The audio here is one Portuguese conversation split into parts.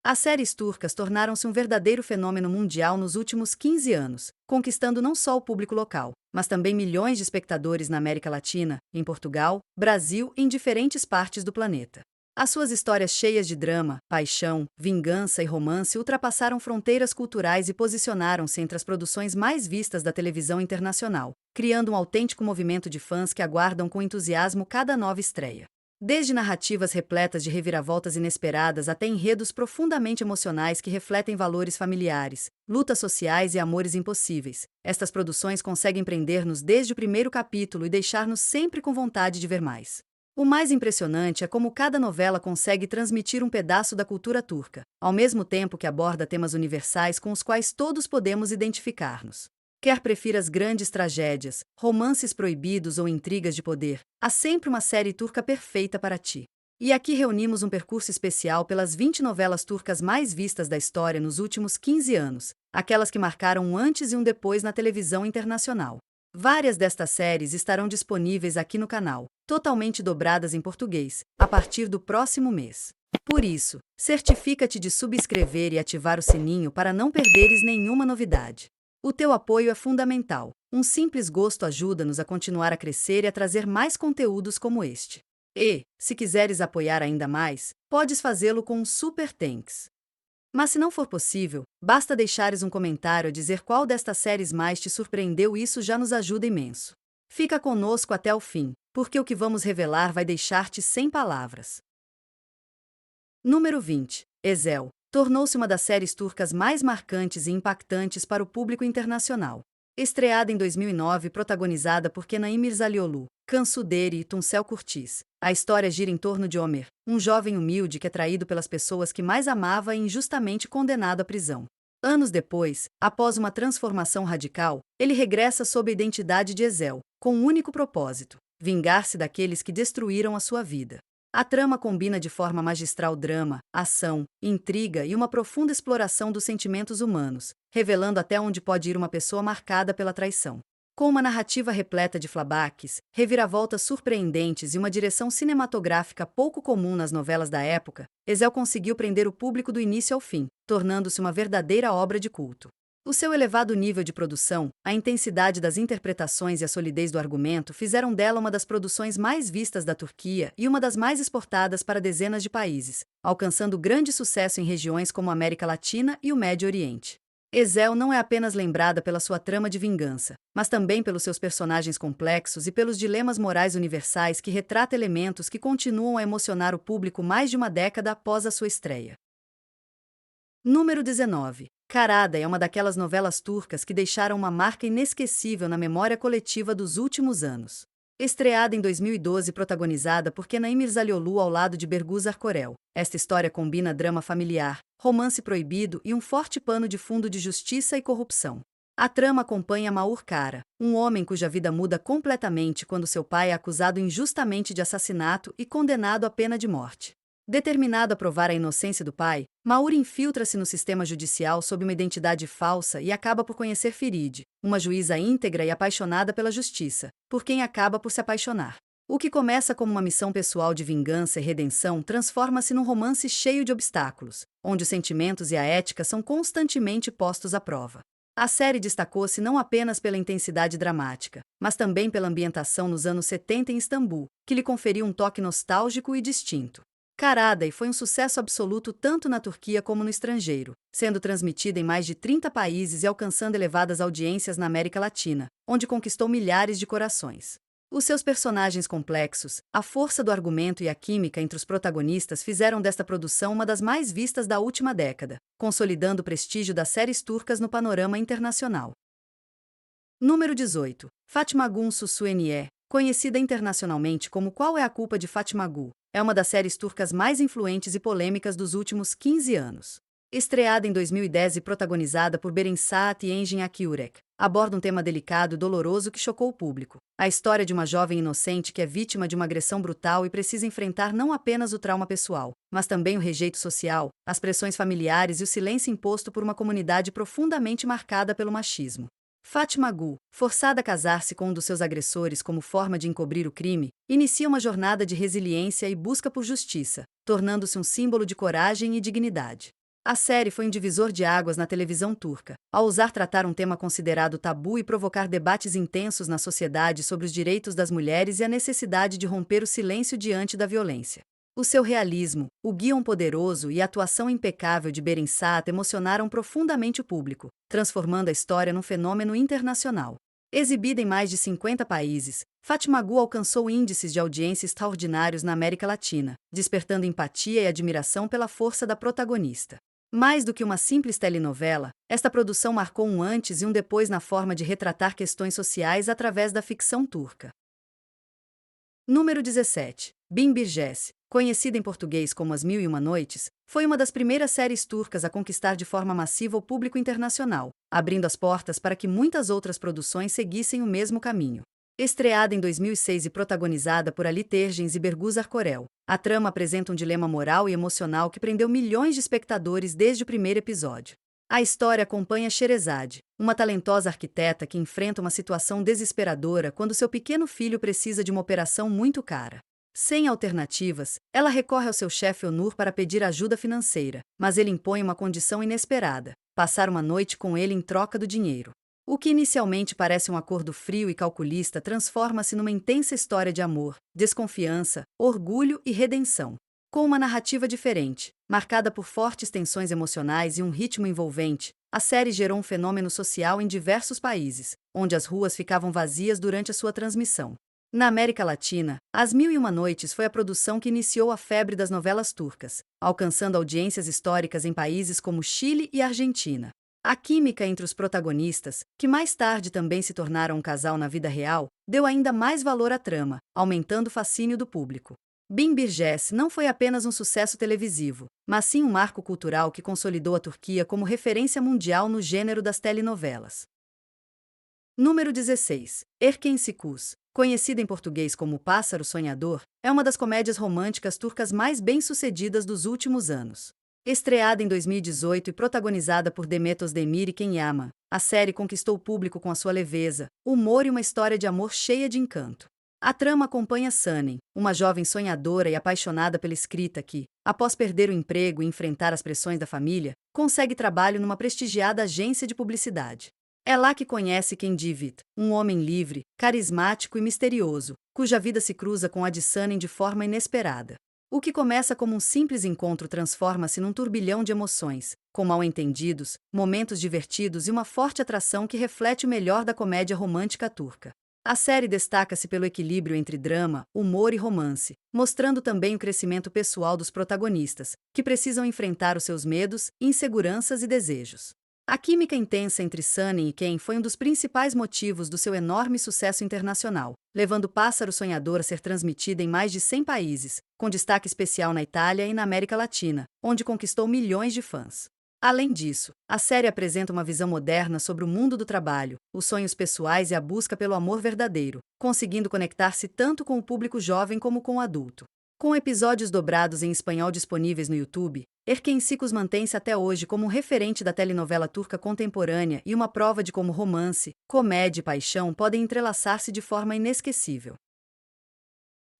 As séries turcas tornaram-se um verdadeiro fenômeno mundial nos últimos 15 anos, conquistando não só o público local, mas também milhões de espectadores na América Latina, em Portugal, Brasil e em diferentes partes do planeta. As suas histórias cheias de drama, paixão, vingança e romance ultrapassaram fronteiras culturais e posicionaram-se entre as produções mais vistas da televisão internacional, criando um autêntico movimento de fãs que aguardam com entusiasmo cada nova estreia. Desde narrativas repletas de reviravoltas inesperadas até enredos profundamente emocionais que refletem valores familiares, lutas sociais e amores impossíveis, estas produções conseguem prender-nos desde o primeiro capítulo e deixar-nos sempre com vontade de ver mais. O mais impressionante é como cada novela consegue transmitir um pedaço da cultura turca, ao mesmo tempo que aborda temas universais com os quais todos podemos identificar-nos. Quer prefiras grandes tragédias, romances proibidos ou intrigas de poder, há sempre uma série turca perfeita para ti. E aqui reunimos um percurso especial pelas 20 novelas turcas mais vistas da história nos últimos 15 anos, aquelas que marcaram um antes e um depois na televisão internacional. Várias destas séries estarão disponíveis aqui no canal, totalmente dobradas em português, a partir do próximo mês. Por isso, certifica-te de subscrever e ativar o sininho para não perderes nenhuma novidade. O teu apoio é fundamental. Um simples gosto ajuda-nos a continuar a crescer e a trazer mais conteúdos como este. E, se quiseres apoiar ainda mais, podes fazê-lo com um Super Thanks. Mas se não for possível, basta deixares um comentário a dizer qual destas séries mais te surpreendeu e isso já nos ajuda imenso. Fica conosco até o fim, porque o que vamos revelar vai deixar-te sem palavras. Número 20. Ezel. Tornou-se uma das séries turcas mais marcantes e impactantes para o público internacional. Estreada em 2009 e protagonizada por Kenan İmirzalıoğlu, Cansu Deri e Tuncel Curtiz, a história gira em torno de Ömer, um jovem humilde que é traído pelas pessoas que mais amava e injustamente condenado à prisão. Anos depois, após uma transformação radical, ele regressa sob a identidade de Ezel, com um único propósito: vingar-se daqueles que destruíram a sua vida. A trama combina de forma magistral drama, ação, intriga e uma profunda exploração dos sentimentos humanos, revelando até onde pode ir uma pessoa marcada pela traição. Com uma narrativa repleta de flashbacks, reviravoltas surpreendentes e uma direção cinematográfica pouco comum nas novelas da época, Ezel conseguiu prender o público do início ao fim, tornando-se uma verdadeira obra de culto. O seu elevado nível de produção, a intensidade das interpretações e a solidez do argumento fizeram dela uma das produções mais vistas da Turquia e uma das mais exportadas para dezenas de países, alcançando grande sucesso em regiões como a América Latina e o Médio Oriente. Ezel não é apenas lembrada pela sua trama de vingança, mas também pelos seus personagens complexos e pelos dilemas morais universais que retrata elementos que continuam a emocionar o público mais de uma década após a sua estreia. Número 19. Karada é uma daquelas novelas turcas que deixaram uma marca inesquecível na memória coletiva dos últimos anos. Estreada em 2012 e protagonizada por Kenan İmirzalıoğlu ao lado de Bergüzar Korel, esta história combina drama familiar, romance proibido e um forte pano de fundo de justiça e corrupção. A trama acompanha Mahur Kara, um homem cuja vida muda completamente quando seu pai é acusado injustamente de assassinato e condenado à pena de morte. Determinado a provar a inocência do pai, Mahur infiltra-se no sistema judicial sob uma identidade falsa e acaba por conhecer Feride, uma juíza íntegra e apaixonada pela justiça, por quem acaba por se apaixonar. O que começa como uma missão pessoal de vingança e redenção transforma-se num romance cheio de obstáculos, onde os sentimentos e a ética são constantemente postos à prova. A série destacou-se não apenas pela intensidade dramática, mas também pela ambientação nos anos 70 em Istambul, que lhe conferiu um toque nostálgico e distinto. Karada foi um sucesso absoluto tanto na Turquia como no estrangeiro, sendo transmitida em mais de 30 países e alcançando elevadas audiências na América Latina, onde conquistou milhares de corações. Os seus personagens complexos, a força do argumento e a química entre os protagonistas fizeram desta produção uma das mais vistas da última década, consolidando o prestígio das séries turcas no panorama internacional. Número 18. Fatma Gun Susueniye, conhecida internacionalmente como Qual é a Culpa de Fatma Gül, é uma das séries turcas mais influentes e polêmicas dos últimos 15 anos. Estreada em 2010 e protagonizada por Beren Saat e Engin Akyurek, aborda um tema delicado e doloroso que chocou o público. A história de uma jovem inocente que é vítima de uma agressão brutal e precisa enfrentar não apenas o trauma pessoal, mas também o rejeito social, as pressões familiares e o silêncio imposto por uma comunidade profundamente marcada pelo machismo. Fatma Gül, forçada a casar-se com um dos seus agressores como forma de encobrir o crime, inicia uma jornada de resiliência e busca por justiça, tornando-se um símbolo de coragem e dignidade. A série foi um divisor de águas na televisão turca, ao ousar tratar um tema considerado tabu e provocar debates intensos na sociedade sobre os direitos das mulheres e a necessidade de romper o silêncio diante da violência. O seu realismo, o guion poderoso e a atuação impecável de Beren Saat emocionaram profundamente o público, transformando a história num fenômeno internacional. Exibida em mais de 50 países, Fatmagul alcançou índices de audiência extraordinários na América Latina, despertando empatia e admiração pela força da protagonista. Mais do que uma simples telenovela, esta produção marcou um antes e um depois na forma de retratar questões sociais através da ficção turca. Número 17. Bin Birgesi, conhecida em português como As Mil e Uma Noites, foi uma das primeiras séries turcas a conquistar de forma massiva o público internacional, abrindo as portas para que muitas outras produções seguissem o mesmo caminho. Estreada em 2006 e protagonizada por Ali Tergens e Bergüzar Korel, a trama apresenta um dilema moral e emocional que prendeu milhões de espectadores desde o primeiro episódio. A história acompanha Sherazade, uma talentosa arquiteta que enfrenta uma situação desesperadora quando seu pequeno filho precisa de uma operação muito cara. Sem alternativas, ela recorre ao seu chefe Onur para pedir ajuda financeira, mas ele impõe uma condição inesperada: passar uma noite com ele em troca do dinheiro. O que inicialmente parece um acordo frio e calculista transforma-se numa intensa história de amor, desconfiança, orgulho e redenção. Com uma narrativa diferente, marcada por fortes tensões emocionais e um ritmo envolvente, a série gerou um fenômeno social em diversos países, onde as ruas ficavam vazias durante a sua transmissão. Na América Latina, As Mil e Uma Noites foi a produção que iniciou a febre das novelas turcas, alcançando audiências históricas em países como Chile e Argentina. A química entre os protagonistas, que mais tarde também se tornaram um casal na vida real, deu ainda mais valor à trama, aumentando o fascínio do público. Bin Birgesi não foi apenas um sucesso televisivo, mas sim um marco cultural que consolidou a Turquia como referência mundial no gênero das telenovelas. Número 16. Erken Sikus, conhecida em português como Pássaro Sonhador, é uma das comédias românticas turcas mais bem-sucedidas dos últimos anos. Estreada em 2018 e protagonizada por Demet Özdemir e Ken Yaman, a série conquistou o público com a sua leveza, humor e uma história de amor cheia de encanto. A trama acompanha Sanem, uma jovem sonhadora e apaixonada pela escrita que, após perder o emprego e enfrentar as pressões da família, consegue trabalho numa prestigiada agência de publicidade. É lá que conhece Ken Divit, um homem livre, carismático e misterioso, cuja vida se cruza com a de Sanem de forma inesperada. O que começa como um simples encontro transforma-se num turbilhão de emoções, com mal-entendidos, momentos divertidos e uma forte atração que reflete o melhor da comédia romântica turca. A série destaca-se pelo equilíbrio entre drama, humor e romance, mostrando também o crescimento pessoal dos protagonistas, que precisam enfrentar os seus medos, inseguranças e desejos. A química intensa entre Sanem e Ken foi um dos principais motivos do seu enorme sucesso internacional, levando Pássaro Sonhador a ser transmitida em mais de 100 países, com destaque especial na Itália e na América Latina, onde conquistou milhões de fãs. Além disso, a série apresenta uma visão moderna sobre o mundo do trabalho, os sonhos pessoais e a busca pelo amor verdadeiro, conseguindo conectar-se tanto com o público jovem como com o adulto. Com episódios dobrados em espanhol disponíveis no YouTube, Erken Sikus mantém-se até hoje como um referente da telenovela turca contemporânea e uma prova de como romance, comédia e paixão podem entrelaçar-se de forma inesquecível.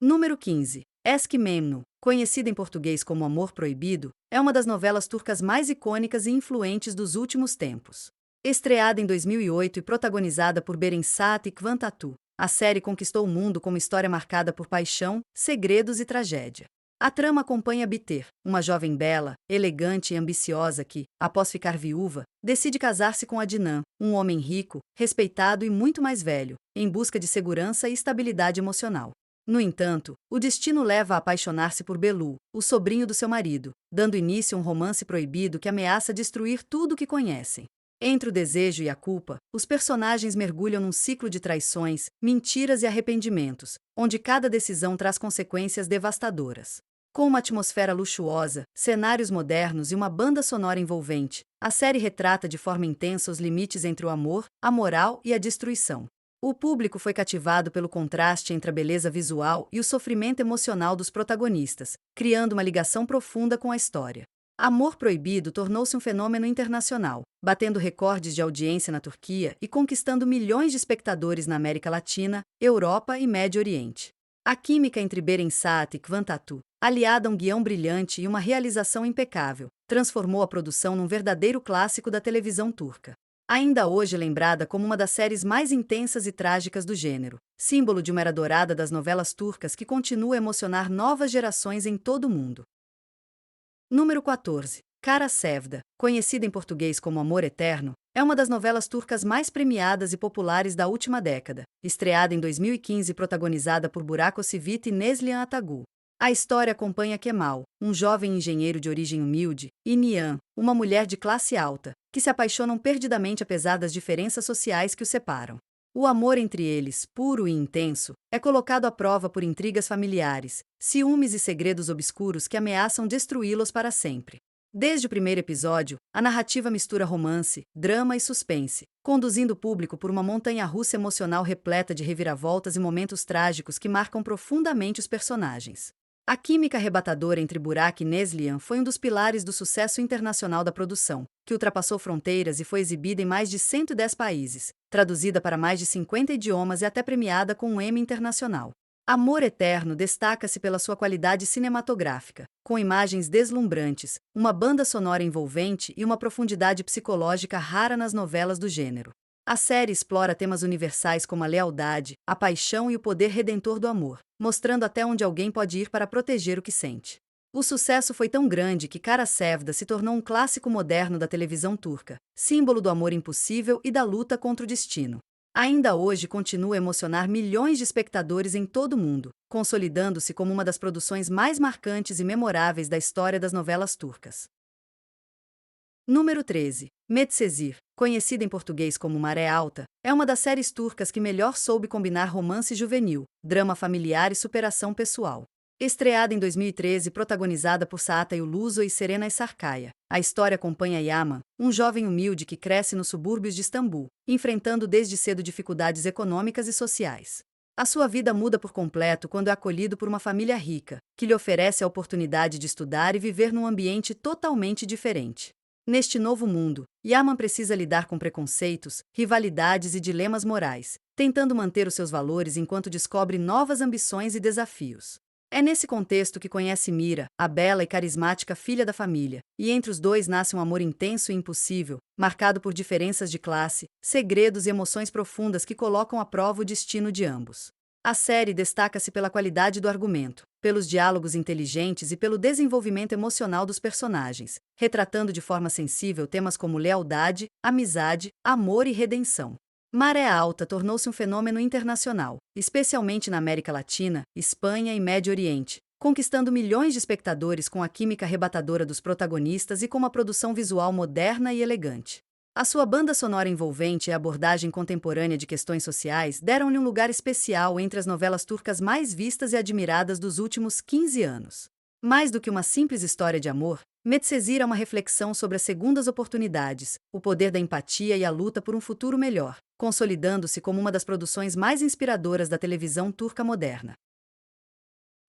Número 15. Eski Memnu, conhecida em português como Amor Proibido, é uma das novelas turcas mais icônicas e influentes dos últimos tempos. Estreada em 2008 e protagonizada por Beren Saat e Kıvanç Tatlıtuğ, a série conquistou o mundo com uma história marcada por paixão, segredos e tragédia. A trama acompanha Biter, uma jovem bela, elegante e ambiciosa que, após ficar viúva, decide casar-se com Adnan, um homem rico, respeitado e muito mais velho, em busca de segurança e estabilidade emocional. No entanto, o destino leva a apaixonar-se por Belu, o sobrinho do seu marido, dando início a um romance proibido que ameaça destruir tudo o que conhecem. Entre o desejo e a culpa, os personagens mergulham num ciclo de traições, mentiras e arrependimentos, onde cada decisão traz consequências devastadoras. Com uma atmosfera luxuosa, cenários modernos e uma banda sonora envolvente, a série retrata de forma intensa os limites entre o amor, a moral e a destruição. O público foi cativado pelo contraste entre a beleza visual e o sofrimento emocional dos protagonistas, criando uma ligação profunda com a história. Amor Proibido tornou-se um fenômeno internacional, batendo recordes de audiência na Turquia e conquistando milhões de espectadores na América Latina, Europa e Médio Oriente. A química entre Beren Saat e Kıvanç Tatlıtuğ, aliada a um guião brilhante e uma realização impecável, transformou a produção num verdadeiro clássico da televisão turca. Ainda hoje lembrada como uma das séries mais intensas e trágicas do gênero, símbolo de uma era dourada das novelas turcas que continua a emocionar novas gerações em todo o mundo. Número 14. Kara Sevda, conhecida em português como Amor Eterno, é uma das novelas turcas mais premiadas e populares da última década, estreada em 2015 e protagonizada por Burak Özçivit e Neslihan Atagu. A história acompanha Kemal, um jovem engenheiro de origem humilde, e Nihan, uma mulher de classe alta, que se apaixonam perdidamente apesar das diferenças sociais que os separam. O amor entre eles, puro e intenso, é colocado à prova por intrigas familiares, ciúmes e segredos obscuros que ameaçam destruí-los para sempre. Desde o primeiro episódio, a narrativa mistura romance, drama e suspense, conduzindo o público por uma montanha-russa emocional repleta de reviravoltas e momentos trágicos que marcam profundamente os personagens. A química arrebatadora entre Burak e Neslihan foi um dos pilares do sucesso internacional da produção, que ultrapassou fronteiras e foi exibida em mais de 110 países, traduzida para mais de 50 idiomas e até premiada com um Emmy internacional. Amor Eterno destaca-se pela sua qualidade cinematográfica, com imagens deslumbrantes, uma banda sonora envolvente e uma profundidade psicológica rara nas novelas do gênero. A série explora temas universais como a lealdade, a paixão e o poder redentor do amor, mostrando até onde alguém pode ir para proteger o que sente. O sucesso foi tão grande que Kara Sevda se tornou um clássico moderno da televisão turca, símbolo do amor impossível e da luta contra o destino. Ainda hoje continua a emocionar milhões de espectadores em todo o mundo, consolidando-se como uma das produções mais marcantes e memoráveis da história das novelas turcas. Número 13. Medcezir, conhecida em português como Maré Alta, é uma das séries turcas que melhor soube combinar romance juvenil, drama familiar e superação pessoal. Estreada em 2013 e protagonizada por Saat Yoluso e Serenay Sarkaya, a história acompanha Yaman, um jovem humilde que cresce nos subúrbios de Istambul, enfrentando desde cedo dificuldades econômicas e sociais. A sua vida muda por completo quando é acolhido por uma família rica, que lhe oferece a oportunidade de estudar e viver num ambiente totalmente diferente. Neste novo mundo, Yaman precisa lidar com preconceitos, rivalidades e dilemas morais, tentando manter os seus valores enquanto descobre novas ambições e desafios. É nesse contexto que conhece Mira, a bela e carismática filha da família, e entre os dois nasce um amor intenso e impossível, marcado por diferenças de classe, segredos e emoções profundas que colocam à prova o destino de ambos. A série destaca-se pela qualidade do argumento, pelos diálogos inteligentes e pelo desenvolvimento emocional dos personagens, retratando de forma sensível temas como lealdade, amizade, amor e redenção. Maré Alta tornou-se um fenômeno internacional, especialmente na América Latina, Espanha e Médio Oriente, conquistando milhões de espectadores com a química arrebatadora dos protagonistas e com uma produção visual moderna e elegante. A sua banda sonora envolvente e a abordagem contemporânea de questões sociais deram-lhe um lugar especial entre as novelas turcas mais vistas e admiradas dos últimos 15 anos. Mais do que uma simples história de amor, Medcezir é uma reflexão sobre as segundas oportunidades, o poder da empatia e a luta por um futuro melhor, consolidando-se como uma das produções mais inspiradoras da televisão turca moderna.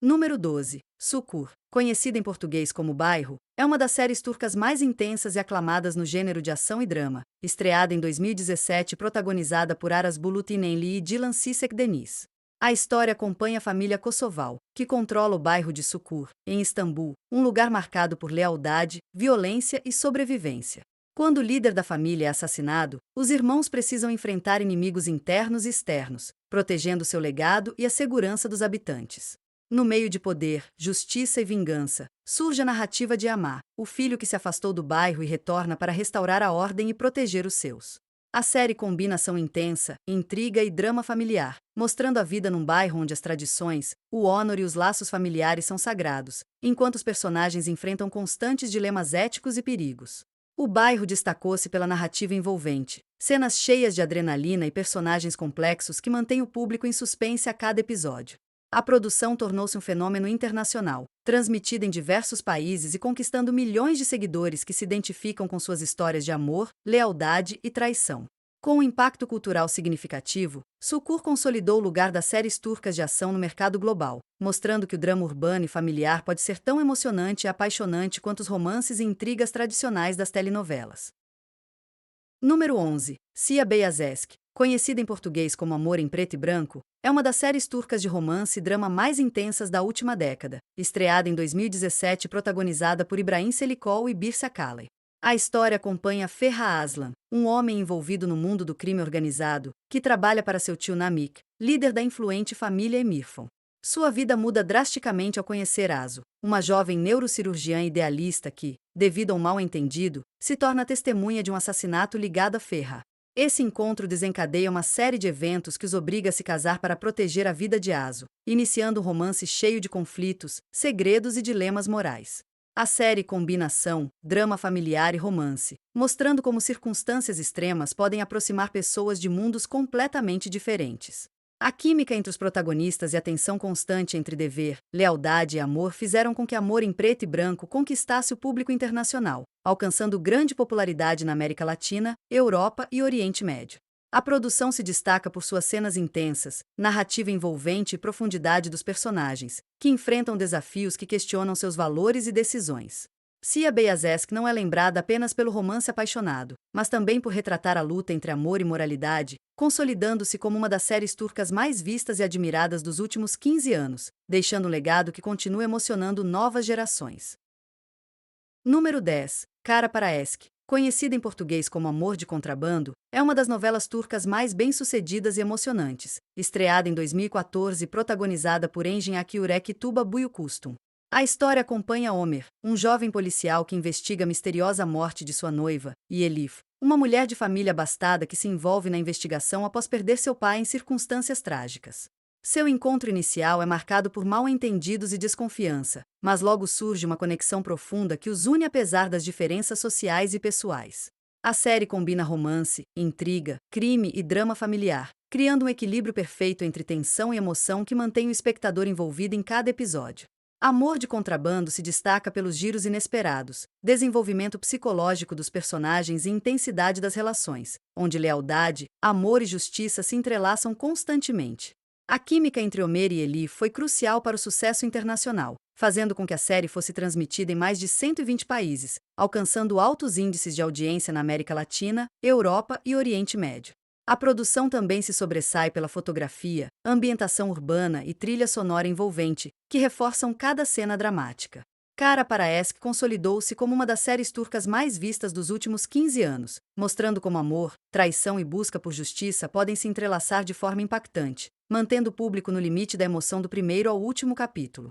Número 12. Sukur, conhecida em português como Bairro, é uma das séries turcas mais intensas e aclamadas no gênero de ação e drama, estreada em 2017 e protagonizada por Aras Bulutinenli e Dilan Sisek Deniz. A história acompanha a família Kosoval, que controla o bairro de Sukur, em Istambul, um lugar marcado por lealdade, violência e sobrevivência. Quando o líder da família é assassinado, os irmãos precisam enfrentar inimigos internos e externos, protegendo seu legado e a segurança dos habitantes. No meio de poder, justiça e vingança, surge a narrativa de Amar, o filho que se afastou do bairro e retorna para restaurar a ordem e proteger os seus. A série combina ação intensa, intriga e drama familiar, mostrando a vida num bairro onde as tradições, o honor e os laços familiares são sagrados, enquanto os personagens enfrentam constantes dilemas éticos e perigos. O bairro destacou-se pela narrativa envolvente, cenas cheias de adrenalina e personagens complexos que mantêm o público em suspense a cada episódio. A produção tornou-se um fenômeno internacional, transmitida em diversos países e conquistando milhões de seguidores que se identificam com suas histórias de amor, lealdade e traição. Com um impacto cultural significativo, Sukur consolidou o lugar das séries turcas de ação no mercado global, mostrando que o drama urbano e familiar pode ser tão emocionante e apaixonante quanto os romances e intrigas tradicionais das telenovelas. Número 11. Sia Beyazeski, conhecida em português como Amor em Preto e Branco, é uma das séries turcas de romance e drama mais intensas da última década, estreada em 2017 e protagonizada por Ibrahim Selikol e Birse Akalay. A história acompanha Ferha Aslan, um homem envolvido no mundo do crime organizado, que trabalha para seu tio Namik, líder da influente família Emirfan. Sua vida muda drasticamente ao conhecer Azu, uma jovem neurocirurgiã idealista que, devido a um mal-entendido, se torna testemunha de um assassinato ligado a Ferha. Esse encontro desencadeia uma série de eventos que os obriga a se casar para proteger a vida de Azu, iniciando um romance cheio de conflitos, segredos e dilemas morais. A série combina ação, drama familiar e romance, mostrando como circunstâncias extremas podem aproximar pessoas de mundos completamente diferentes. A química entre os protagonistas e a tensão constante entre dever, lealdade e amor fizeram com que Amor em Preto e Branco conquistasse o público internacional, alcançando grande popularidade na América Latina, Europa e Oriente Médio. A produção se destaca por suas cenas intensas, narrativa envolvente e profundidade dos personagens, que enfrentam desafios que questionam seus valores e decisões. Sia Beyazesk não é lembrada apenas pelo romance apaixonado, mas também por retratar a luta entre amor e moralidade, consolidando-se como uma das séries turcas mais vistas e admiradas dos últimos 15 anos, deixando um legado que continua emocionando novas gerações. Número 10. Kara Paraesk, conhecida em português como Amor de Contrabando, é uma das novelas turcas mais bem-sucedidas e emocionantes, estreada em 2014 e protagonizada por Engin Akyurek e Tuba Büyüküstün. A história acompanha Omer, um jovem policial que investiga a misteriosa morte de sua noiva, e Elif, uma mulher de família abastada que se envolve na investigação após perder seu pai em circunstâncias trágicas. Seu encontro inicial é marcado por mal-entendidos e desconfiança, mas logo surge uma conexão profunda que os une apesar das diferenças sociais e pessoais. A série combina romance, intriga, crime e drama familiar, criando um equilíbrio perfeito entre tensão e emoção que mantém o espectador envolvido em cada episódio. Amor de Contrabando se destaca pelos giros inesperados, desenvolvimento psicológico dos personagens e intensidade das relações, onde lealdade, amor e justiça se entrelaçam constantemente. A química entre Omer e Elif foi crucial para o sucesso internacional, fazendo com que a série fosse transmitida em mais de 120 países, alcançando altos índices de audiência na América Latina, Europa e Oriente Médio. A produção também se sobressai pela fotografia, ambientação urbana e trilha sonora envolvente, que reforçam cada cena dramática. Kara Paraesk consolidou-se como uma das séries turcas mais vistas dos últimos 15 anos, mostrando como amor, traição e busca por justiça podem se entrelaçar de forma impactante, mantendo o público no limite da emoção do primeiro ao último capítulo.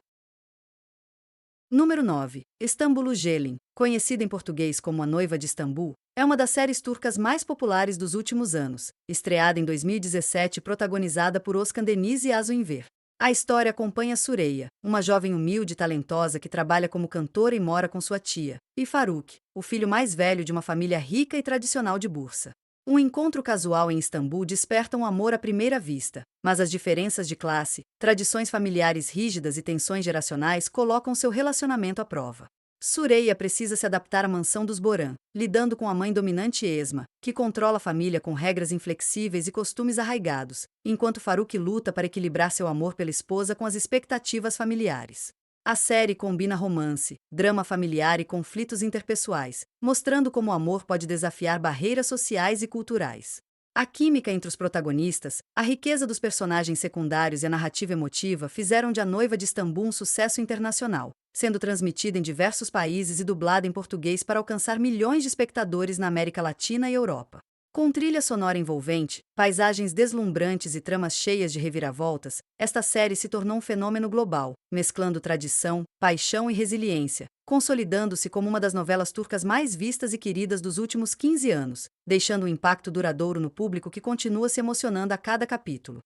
Número 9. Istambul Gelin, conhecida em português como A Noiva de Istambul, é uma das séries turcas mais populares dos últimos anos, estreada em 2017 e protagonizada por Özkan Deniz e Azu Enver. A história acompanha Süreyya, uma jovem humilde e talentosa que trabalha como cantora e mora com sua tia, e Faruk, o filho mais velho de uma família rica e tradicional de Bursa. Um encontro casual em Istambul desperta um amor à primeira vista, mas as diferenças de classe, tradições familiares rígidas e tensões geracionais colocam seu relacionamento à prova. Süreyya precisa se adaptar à mansão dos Boran, lidando com a mãe dominante Esma, que controla a família com regras inflexíveis e costumes arraigados, enquanto Faruk luta para equilibrar seu amor pela esposa com as expectativas familiares. A série combina romance, drama familiar e conflitos interpessoais, mostrando como o amor pode desafiar barreiras sociais e culturais. A química entre os protagonistas, a riqueza dos personagens secundários e a narrativa emotiva fizeram de A Noiva de Istambul um sucesso internacional, sendo transmitida em diversos países e dublada em português para alcançar milhões de espectadores na América Latina e Europa. Com trilha sonora envolvente, paisagens deslumbrantes e tramas cheias de reviravoltas, esta série se tornou um fenômeno global, mesclando tradição, paixão e resiliência, consolidando-se como uma das novelas turcas mais vistas e queridas dos últimos 15 anos, deixando um impacto duradouro no público que continua se emocionando a cada capítulo.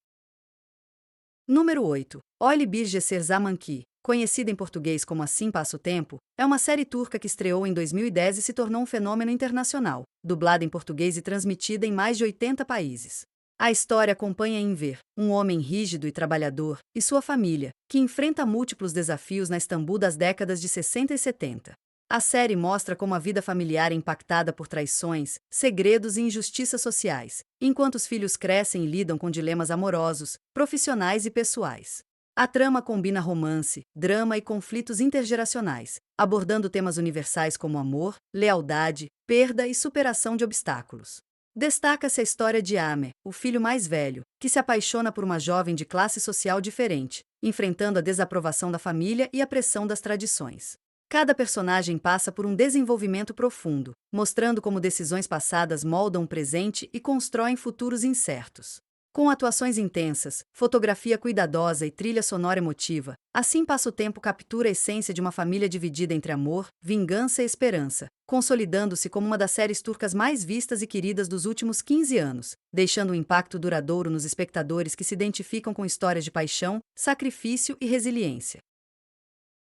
Número 8. Olhe Bir Gecer Zamanki, conhecida em português como Assim Passa o Tempo, é uma série turca que estreou em 2010 e se tornou um fenômeno internacional, dublada em português e transmitida em mais de 80 países. A história acompanha Enver, um homem rígido e trabalhador, e sua família, que enfrenta múltiplos desafios na Istambul das décadas de 60 e 70. A série mostra como a vida familiar é impactada por traições, segredos e injustiças sociais, enquanto os filhos crescem e lidam com dilemas amorosos, profissionais e pessoais. A trama combina romance, drama e conflitos intergeracionais, abordando temas universais como amor, lealdade, perda e superação de obstáculos. Destaca-se a história de Amer, o filho mais velho, que se apaixona por uma jovem de classe social diferente, enfrentando a desaprovação da família e a pressão das tradições. Cada personagem passa por um desenvolvimento profundo, mostrando como decisões passadas moldam o presente e constroem futuros incertos. Com atuações intensas, fotografia cuidadosa e trilha sonora emotiva, Assim Passa o Tempo captura a essência de uma família dividida entre amor, vingança e esperança, consolidando-se como uma das séries turcas mais vistas e queridas dos últimos 15 anos, deixando um impacto duradouro nos espectadores que se identificam com histórias de paixão, sacrifício e resiliência.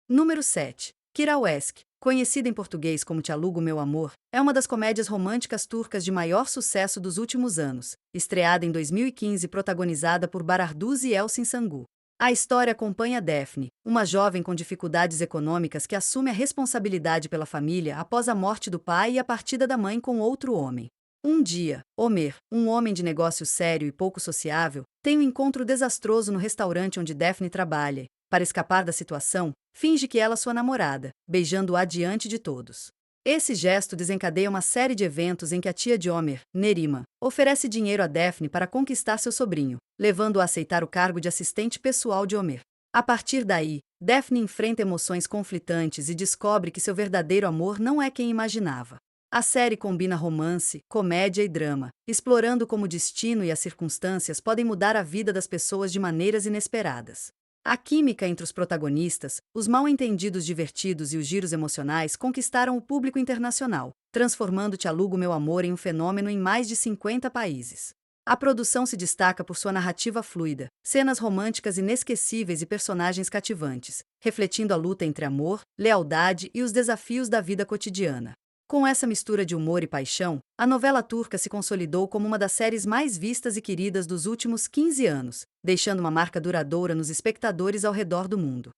Número 7. Kirawesk, conhecida em português como Te Alugo Meu Amor, é uma das comédias românticas turcas de maior sucesso dos últimos anos, estreada em 2015 e protagonizada por Bararduz e Elçin Sangu. A história acompanha Daphne, uma jovem com dificuldades econômicas que assume a responsabilidade pela família após a morte do pai e a partida da mãe com outro homem. Um dia, Homer, um homem de negócios sério e pouco sociável, tem um encontro desastroso no restaurante onde Daphne trabalha. Para escapar da situação, finge que ela é sua namorada, beijando-a diante de todos. Esse gesto desencadeia uma série de eventos em que a tia de Homer, Nerima, oferece dinheiro a Daphne para conquistar seu sobrinho, levando-a a aceitar o cargo de assistente pessoal de Homer. A partir daí, Daphne enfrenta emoções conflitantes e descobre que seu verdadeiro amor não é quem imaginava. A série combina romance, comédia e drama, explorando como o destino e as circunstâncias podem mudar a vida das pessoas de maneiras inesperadas. A química entre os protagonistas, os mal-entendidos divertidos e os giros emocionais conquistaram o público internacional, transformando Te Alugo Meu Amor em um fenômeno em mais de 50 países. A produção se destaca por sua narrativa fluida, cenas românticas inesquecíveis e personagens cativantes, refletindo a luta entre amor, lealdade e os desafios da vida cotidiana. Com essa mistura de humor e paixão, a novela turca se consolidou como uma das séries mais vistas e queridas dos últimos 15 anos, deixando uma marca duradoura nos espectadores ao redor do mundo.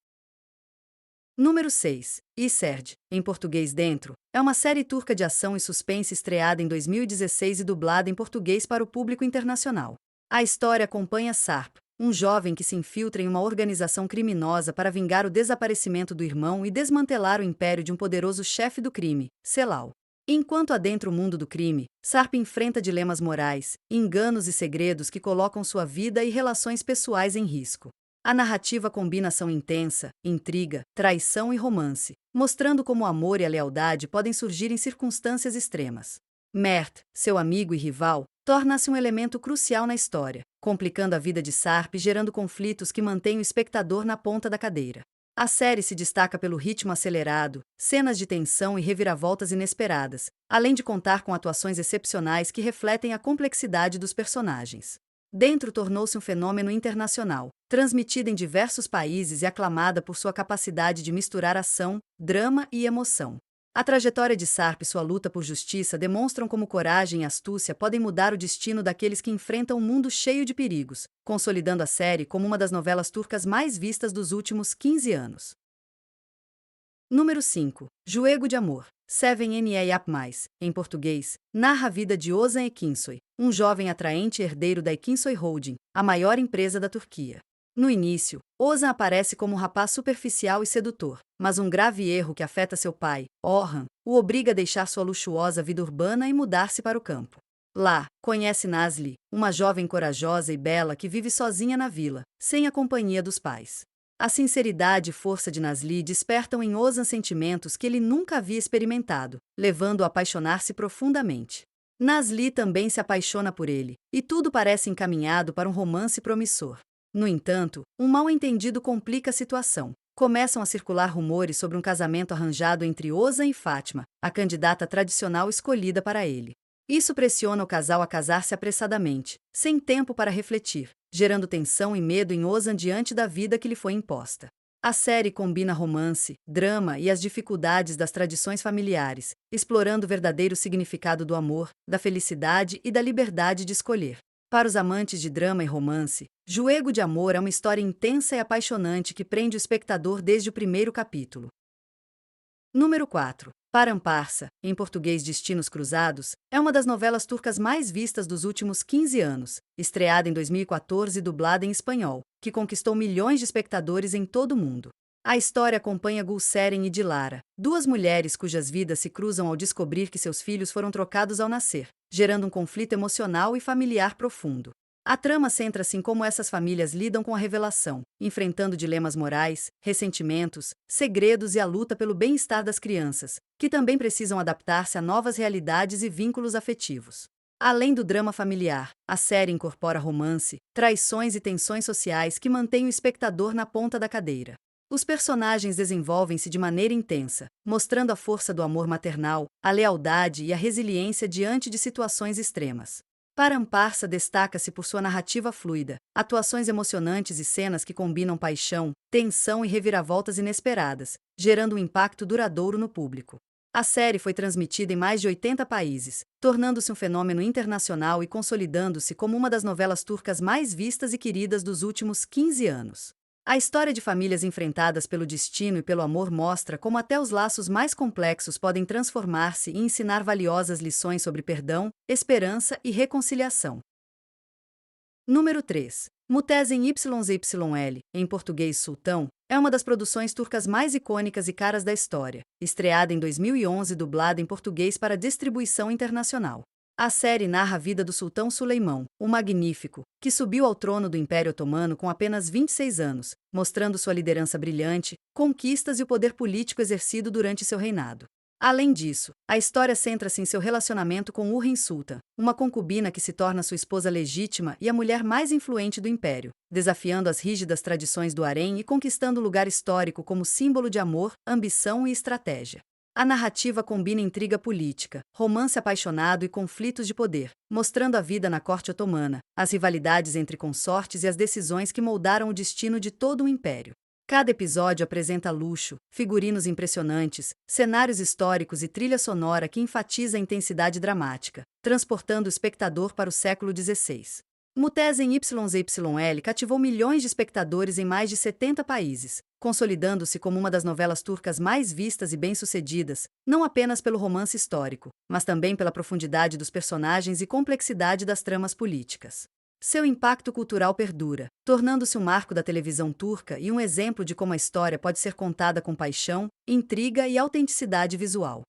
Número 6. İçeride, em português Dentro, é uma série turca de ação e suspense estreada em 2016 e dublada em português para o público internacional. A história acompanha Sarp, um jovem que se infiltra em uma organização criminosa para vingar o desaparecimento do irmão e desmantelar o império de um poderoso chefe do crime, Celal. Enquanto adentra o mundo do crime, Sarp enfrenta dilemas morais, enganos e segredos que colocam sua vida e relações pessoais em risco. A narrativa combina ação intensa, intriga, traição e romance, mostrando como o amor e a lealdade podem surgir em circunstâncias extremas. Mert, seu amigo e rival, torna-se um elemento crucial na história, complicando a vida de Sarp e gerando conflitos que mantêm o espectador na ponta da cadeira. A série se destaca pelo ritmo acelerado, cenas de tensão e reviravoltas inesperadas, além de contar com atuações excepcionais que refletem a complexidade dos personagens. Dentro tornou-se um fenômeno internacional, transmitida em diversos países e aclamada por sua capacidade de misturar ação, drama e emoção. A trajetória de Sarp e sua luta por justiça demonstram como coragem e astúcia podem mudar o destino daqueles que enfrentam um mundo cheio de perigos, consolidando a série como uma das novelas turcas mais vistas dos últimos 15 anos. Número 5. Juego de Amor. Seven Ne Yapmaz, em português, narra a vida de Ozan Ekinsoy, um jovem atraente herdeiro da Ekinsoy Holding, a maior empresa da Turquia. No início, Ozan aparece como um rapaz superficial e sedutor, mas um grave erro que afeta seu pai, Orhan, o obriga a deixar sua luxuosa vida urbana e mudar-se para o campo. Lá, conhece Nazli, uma jovem corajosa e bela que vive sozinha na vila, sem a companhia dos pais. A sinceridade e força de Nazli despertam em Ozan sentimentos que ele nunca havia experimentado, levando-o a apaixonar-se profundamente. Nazli também se apaixona por ele, e tudo parece encaminhado para um romance promissor. No entanto, um mal-entendido complica a situação. Começam a circular rumores sobre um casamento arranjado entre Ozan e Fátima, a candidata tradicional escolhida para ele. Isso pressiona o casal a casar-se apressadamente, sem tempo para refletir, gerando tensão e medo em Ozan diante da vida que lhe foi imposta. A série combina romance, drama e as dificuldades das tradições familiares, explorando o verdadeiro significado do amor, da felicidade e da liberdade de escolher. Para os amantes de drama e romance, Juego de Amor é uma história intensa e apaixonante que prende o espectador desde o primeiro capítulo. Número 4. Paramparsa, em português Destinos Cruzados, é uma das novelas turcas mais vistas dos últimos 15 anos, estreada em 2014 e dublada em espanhol, que conquistou milhões de espectadores em todo o mundo. A história acompanha Gulseren e Dilara, duas mulheres cujas vidas se cruzam ao descobrir que seus filhos foram trocados ao nascer, gerando um conflito emocional e familiar profundo. A trama centra-se em como essas famílias lidam com a revelação, enfrentando dilemas morais, ressentimentos, segredos e a luta pelo bem-estar das crianças, que também precisam adaptar-se a novas realidades e vínculos afetivos. Além do drama familiar, a série incorpora romance, traições e tensões sociais que mantêm o espectador na ponta da cadeira. Os personagens desenvolvem-se de maneira intensa, mostrando a força do amor maternal, a lealdade e a resiliência diante de situações extremas. Paramparsa destaca-se por sua narrativa fluida, atuações emocionantes e cenas que combinam paixão, tensão e reviravoltas inesperadas, gerando um impacto duradouro no público. A série foi transmitida em mais de 80 países, tornando-se um fenômeno internacional e consolidando-se como uma das novelas turcas mais vistas e queridas dos últimos 15 anos. A história de famílias enfrentadas pelo destino e pelo amor mostra como até os laços mais complexos podem transformar-se e ensinar valiosas lições sobre perdão, esperança e reconciliação. Número 3. Mutezem YZYL, em português Sultão, é uma das produções turcas mais icônicas e caras da história, estreada em 2011 e dublada em português para distribuição internacional. A série narra a vida do sultão Suleimão, o Magnífico, que subiu ao trono do Império Otomano com apenas 26 anos, mostrando sua liderança brilhante, conquistas e o poder político exercido durante seu reinado. Além disso, a história centra-se em seu relacionamento com Hürrem Sultan, uma concubina que se torna sua esposa legítima e a mulher mais influente do império, desafiando as rígidas tradições do harém e conquistando lugar histórico como símbolo de amor, ambição e estratégia. A narrativa combina intriga política, romance apaixonado e conflitos de poder, mostrando a vida na corte otomana, as rivalidades entre consortes e as decisões que moldaram o destino de todo o império. Cada episódio apresenta luxo, figurinos impressionantes, cenários históricos e trilha sonora que enfatiza a intensidade dramática, transportando o espectador para o século XVI. Mutezem YZYL cativou milhões de espectadores em mais de 70 países, consolidando-se como uma das novelas turcas mais vistas e bem-sucedidas, não apenas pelo romance histórico, mas também pela profundidade dos personagens e complexidade das tramas políticas. Seu impacto cultural perdura, tornando-se um marco da televisão turca e um exemplo de como a história pode ser contada com paixão, intriga e autenticidade visual.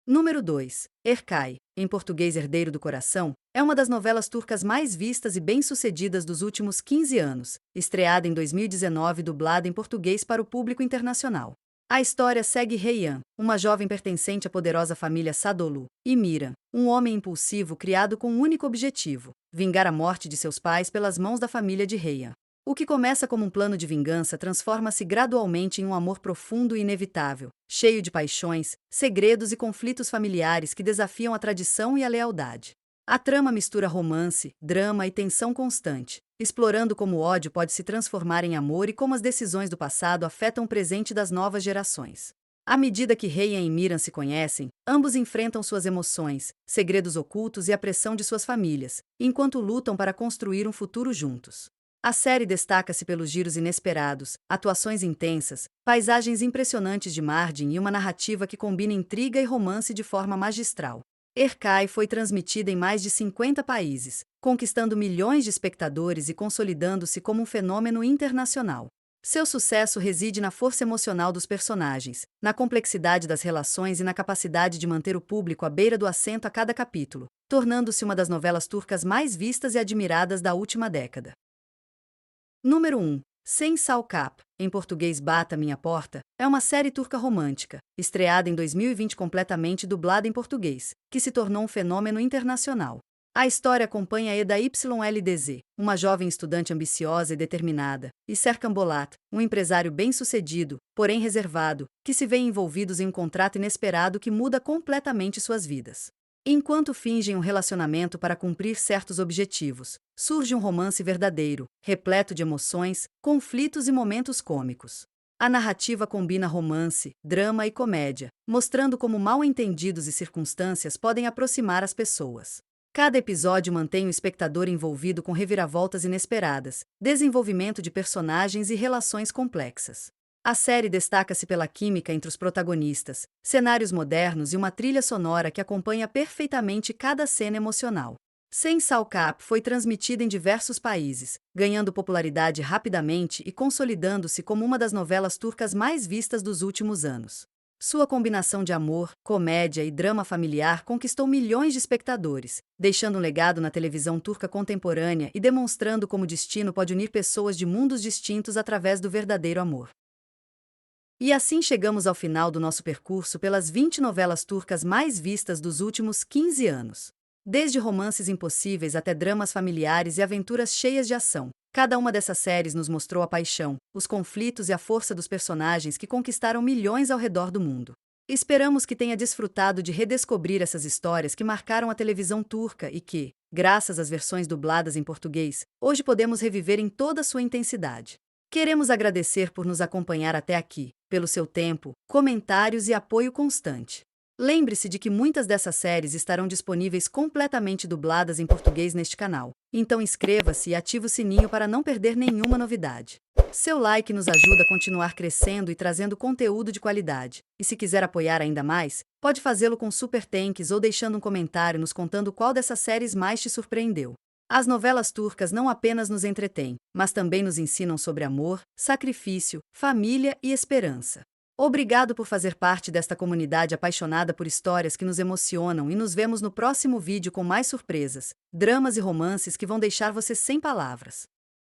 Número 2. Erkay, em português Herdeiro do Coração, é uma das novelas turcas mais vistas e bem-sucedidas dos últimos 15 anos, estreada em 2019 e dublada em português para o público internacional. A história segue Reyhan, uma jovem pertencente à poderosa família Sadollu, e Miran, um homem impulsivo criado com um único objetivo: vingar a morte de seus pais pelas mãos da família de Reyhan. O que começa como um plano de vingança transforma-se gradualmente em um amor profundo e inevitável, cheio de paixões, segredos e conflitos familiares que desafiam a tradição e a lealdade. A trama mistura romance, drama e tensão constante, explorando como o ódio pode se transformar em amor e como as decisões do passado afetam o presente das novas gerações. À medida que Reyhan e Miran se conhecem, ambos enfrentam suas emoções, segredos ocultos e a pressão de suas famílias, enquanto lutam para construir um futuro juntos. A série destaca-se pelos giros inesperados, atuações intensas, paisagens impressionantes de Mardin e uma narrativa que combina intriga e romance de forma magistral. Erkay foi transmitida em mais de 50 países, conquistando milhões de espectadores e consolidando-se como um fenômeno internacional. Seu sucesso reside na força emocional dos personagens, na complexidade das relações e na capacidade de manter o público à beira do assento a cada capítulo, tornando-se uma das novelas turcas mais vistas e admiradas da última década. Número 1. Sen Salkap, em português Bata Minha Porta, é uma série turca romântica, estreada em 2020 completamente dublada em português, que se tornou um fenômeno internacional. A história acompanha Eda YLDZ, uma jovem estudante ambiciosa e determinada, e Serkan Bolat, um empresário bem-sucedido, porém reservado, que se vêem envolvidos em um contrato inesperado que muda completamente suas vidas. Enquanto fingem um relacionamento para cumprir certos objetivos, surge um romance verdadeiro, repleto de emoções, conflitos e momentos cômicos. A narrativa combina romance, drama e comédia, mostrando como mal-entendidos e circunstâncias podem aproximar as pessoas. Cada episódio mantém o espectador envolvido com reviravoltas inesperadas, desenvolvimento de personagens e relações complexas. A série destaca-se pela química entre os protagonistas, cenários modernos e uma trilha sonora que acompanha perfeitamente cada cena emocional. Sem Salkap foi transmitida em diversos países, ganhando popularidade rapidamente e consolidando-se como uma das novelas turcas mais vistas dos últimos anos. Sua combinação de amor, comédia e drama familiar conquistou milhões de espectadores, deixando um legado na televisão turca contemporânea e demonstrando como o destino pode unir pessoas de mundos distintos através do verdadeiro amor. E assim chegamos ao final do nosso percurso pelas 20 novelas turcas mais vistas dos últimos 15 anos. Desde romances impossíveis até dramas familiares e aventuras cheias de ação, cada uma dessas séries nos mostrou a paixão, os conflitos e a força dos personagens que conquistaram milhões ao redor do mundo. Esperamos que tenha desfrutado de redescobrir essas histórias que marcaram a televisão turca e que, graças às versões dubladas em português, hoje podemos reviver em toda sua intensidade. Queremos agradecer por nos acompanhar até aqui, pelo seu tempo, comentários e apoio constante. Lembre-se de que muitas dessas séries estarão disponíveis completamente dubladas em português neste canal, então inscreva-se e ative o sininho para não perder nenhuma novidade. Seu like nos ajuda a continuar crescendo e trazendo conteúdo de qualidade, e se quiser apoiar ainda mais, pode fazê-lo com super thanks ou deixando um comentário nos contando qual dessas séries mais te surpreendeu. As novelas turcas não apenas nos entretêm, mas também nos ensinam sobre amor, sacrifício, família e esperança. Obrigado por fazer parte desta comunidade apaixonada por histórias que nos emocionam e nos vemos no próximo vídeo com mais surpresas, dramas e romances que vão deixar você sem palavras.